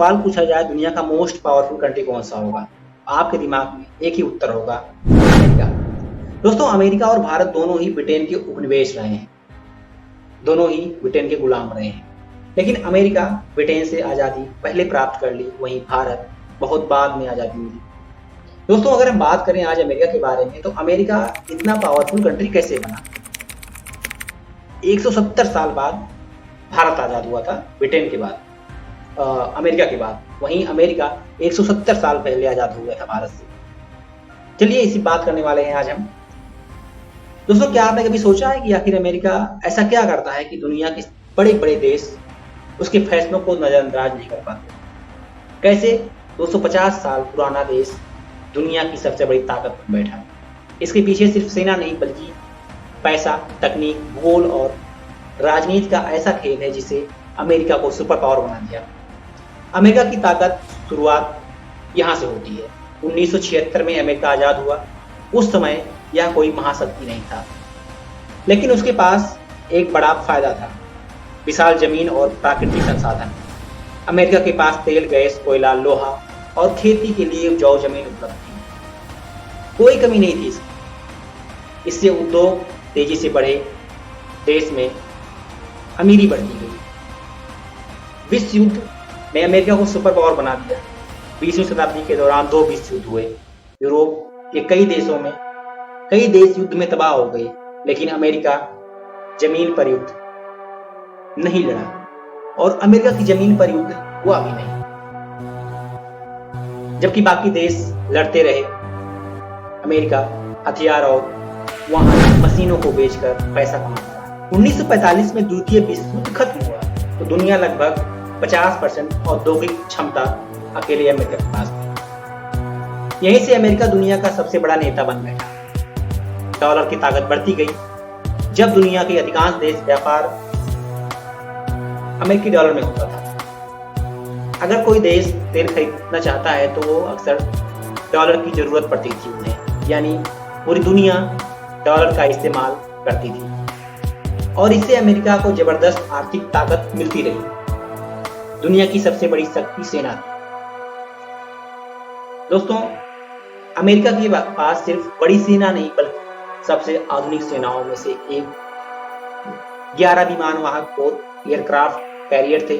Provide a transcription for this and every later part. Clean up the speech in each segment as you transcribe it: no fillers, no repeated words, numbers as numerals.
सवाल पूछा जाए दुनिया का मोस्ट पावरफुल कंट्री कौन सा होगा, आपके दिमाग में एक ही उत्तर होगा, अमेरिका। दोस्तों, अमेरिका और भारत दोनों ही ब्रिटेन के उपनिवेश रहे हैं, दोनों ही ब्रिटेन के गुलाम रहे हैं। लेकिन अमेरिका ब्रिटेन से आज़ादी पहले प्राप्त कर ली, वहीं भारत बहुत बाद में आज़ादी मिली। दोस्तों, अगर हम बात करें आज अमेरिका के बारे में, तो अमेरिका इतना पावरफुल कंट्री कैसे बना। 170 साल बाद भारत आज़ाद हुआ था, ब्रिटेन के बाद, अमेरिका के बाद। वहीं अमेरिका 170 साल पहले आज़ाद हो गया था भारत से। चलिए इसी बात करने वाले हैं आज हम। दोस्तों, क्या आपने कभी सोचा है कि आखिर अमेरिका ऐसा क्या करता है कि दुनिया के बड़े बड़े देश उसके फैसलों को नज़रअंदाज नहीं कर पाते। कैसे 250 साल पुराना देश दुनिया की सबसे बड़ी ताकत बन बैठा। इसके पीछे सिर्फ सेना नहीं, बल्कि पैसा, तकनीक, भूगोल और राजनीति का ऐसा खेल है जिसे अमेरिका को सुपर पावर बना दिया। अमेरिका की ताकत शुरुआत यहाँ से होती है। 1976 में अमेरिका आज़ाद हुआ। उस समय यह कोई महाशक्ति नहीं था, लेकिन उसके पास एक बड़ा फायदा था, विशाल जमीन और प्राकृतिक संसाधन। अमेरिका के पास तेल, गैस, कोयला, लोहा और खेती के लिए उपजाऊ जमीन उपलब्ध थी। कोई कमी नहीं थी इसकी। इससे उद्योग तेजी से बढ़े, देश में अमीरी बढ़ती गई। विश्व युद्ध ने अमेरिका को सुपर पावर बना दिया। 20वीं शताब्दी के दौरान 2 विश्व युद्ध हुए। यूरोप के कई देशों में कई देश युद्ध में तबाह हो गए, लेकिन अमेरिका जमीन पर युद्ध नहीं लड़ा और अमेरिका की जमीन पर युद्ध हुआ भी नहीं, जबकि बाकी देश लड़ते रहे। अमेरिका हथियार और वहां मशीनों को बेचकर पैसा कमाता। 1945 में द्वितीय विश्व युद्ध खत्म हुआ तो दुनिया लगभग 50% औद्योगिक क्षमता अकेले अमेरिका के पास थी। यहीं से अमेरिका दुनिया का सबसे बड़ा नेता बन बैठा। डॉलर की ताकत बढ़ती गई। जब दुनिया के अधिकांश देश व्यापार अमेरिकी डॉलर में होता था। अगर कोई देश तेल खरीदना चाहता है तो वो अक्सर डॉलर की जरूरत पड़ती थी उन्हें, यानी पूरी दुनिया डॉलर का इस्तेमाल करती थी और इससे अमेरिका को जबरदस्त आर्थिक ताकत मिलती रही। दुनिया की सबसे बड़ी शक्ति सेना थी। दोस्तों, अमेरिका के पास सिर्फ बड़ी सेना नहीं, बल्कि सबसे आधुनिक सेनाओं में से एक 11 विमान वाहक पोत एयरक्राफ्ट कैरियर थे।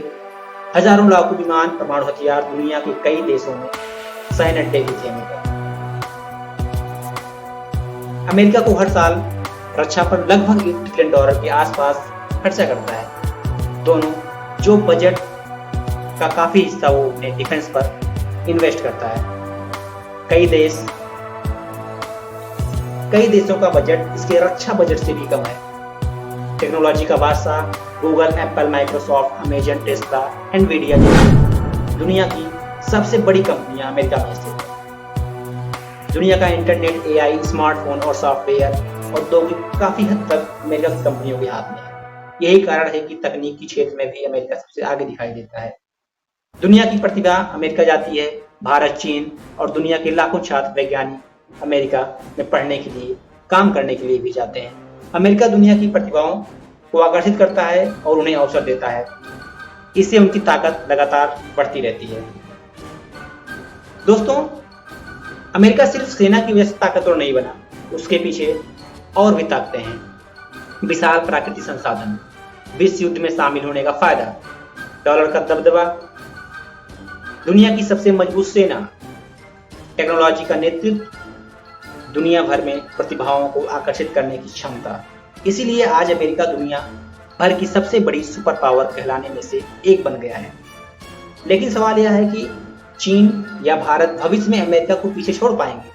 हजारों लड़ाकू विमान, परमाणु हथियार, दुनिया के कई देशों में सैन्य अड्डे भी थे। अमेरिका को हर साल रक्षा पर लगभग $1 ट्रिलियन के आसपास खर्चा करता है। दोनों जो बजट का काफी हिस्सा वो अपने डिफेंस पर इन्वेस्ट करता है। कई देशों का बजट इसके रक्षा बजट से भी कम है। टेक्नोलॉजी का बादशाह Google, Apple, Microsoft, Amazon, Tesla, Nvidia जैसी दुनिया की सबसे बड़ी कंपनियां अमेरिका में स्थित हैं। दुनिया का इंटरनेट, एआई, स्मार्टफोन और सॉफ्टवेयर औद्योगिक काफी हद तक अमेरिका की कंपनियों के हाथ में है। यही कारण है कि तकनीकी क्षेत्र में भी अमेरिका सबसे आगे दिखाई देता है। दुनिया की प्रतिभा अमेरिका जाती है। भारत, चीन और दुनिया के लाखों छात्र वैज्ञानिक अमेरिका में पढ़ने के लिए, काम करने के लिए भी जाते हैं। अमेरिका दुनिया की प्रतिभाओं को आकर्षित करता है और उन्हें अवसर देता है। इससे उनकी ताकत लगातार बढ़ती रहती है। दोस्तों, अमेरिका सिर्फ सेना की वजह से ताकतवर नहीं बना, उसके पीछे और भी ताकतें हैं। विशाल प्राकृतिक संसाधन, विश्व युद्ध में शामिल होने का फायदा, डॉलर का दबदबा, दुनिया की सबसे मजबूत सेना, टेक्नोलॉजी का नेतृत्व, दुनिया भर में प्रतिभाओं को आकर्षित करने की क्षमता। इसीलिए आज अमेरिका दुनिया भर की सबसे बड़ी सुपर पावर कहलाने में से एक बन गया है। लेकिन सवाल यह है कि चीन या भारत भविष्य में अमेरिका को पीछे छोड़ पाएंगे।